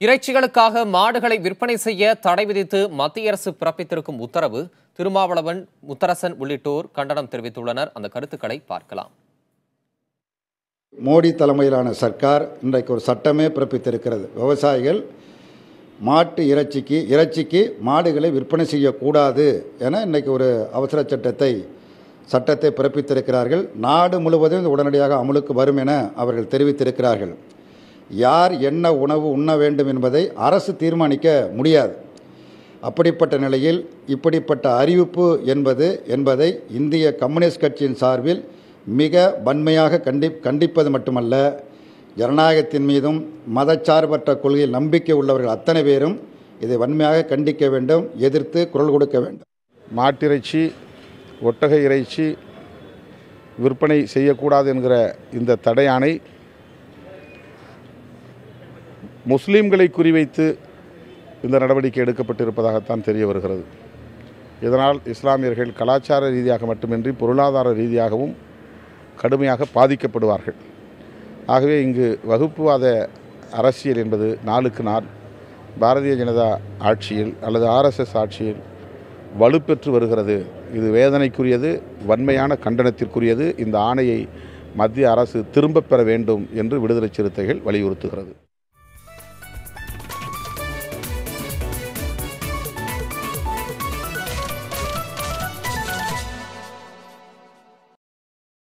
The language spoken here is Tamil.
இறைச்சிகளுக்காக மாடுகளை விற்பனை செய்ய தடை விதித்து மத்திய அரசு பிறப்பித்திருக்கும் உத்தரவு திருமாவளவன், முத்தரசன் உள்ளிட்டோர் கண்டனம் தெரிவித்துள்ளனர். அந்த கருத்துக்களை பார்க்கலாம். மோடி தலைமையிலான சர்க்கார் இன்றைக்கு ஒரு சட்டமே பிறப்பித்திருக்கிறது. விவசாயிகள் மாட்டு இறைச்சிக்கு மாடுகளை விற்பனை செய்யக்கூடாது என இன்றைக்கு ஒரு அவசர சட்டத்தை பிறப்பித்திருக்கிறார்கள். நாடு முழுவதும் உடனடியாக அமலுக்கு வரும் என அவர்கள் தெரிவித்திருக்கிறார்கள். யார் என்ன உணவு உண்ண வேண்டும் என்பதை அரசு தீர்மானிக்க முடியாது. அப்படிப்பட்ட நிலையில் இப்படிப்பட்ட அறிவிப்பு என்பதை இந்திய கம்யூனிஸ்ட் கட்சியின் சார்பில் மிக வன்மையாக கண்டிப்பது மட்டுமல்ல, ஜனநாயகத்தின் மீதும் மதச்சார்பற்ற கொள்கையில் நம்பிக்கை உள்ளவர்கள் அத்தனை பேரும் இதை வன்மையாக கண்டிக்க வேண்டும், எதிர்த்து குரல் கொடுக்க வேண்டும். மாட்டிறைச்சி, ஒட்டகை இறைச்சி விற்பனை செய்யக்கூடாது என்கிற இந்த தடையாணை முஸ்லீம்களை குறிவைத்து இந்த நடவடிக்கை எடுக்கப்பட்டிருப்பதாகத்தான் தெரிய வருகிறது. இதனால் இஸ்லாமியர்கள் கலாச்சார ரீதியாக மட்டுமின்றி பொருளாதார ரீதியாகவும் கடுமையாக பாதிக்கப்படுவார்கள். ஆகவே இங்கு வகுப்புவாத அரசியல் என்பது நாளுக்கு நாள் பாரதிய ஜனதா ஆட்சியில் அல்லது RSS ஆட்சியில் வலுப்பெற்று வருகிறது. இது வேதனைக்குரியது, வன்மையான கண்டனத்திற்குரியது. இந்த ஆணையை மத்திய அரசு திரும்பப் பெற வேண்டும் என்று விடுதலை சிறுத்தைகள் வலியுறுத்துகிறது.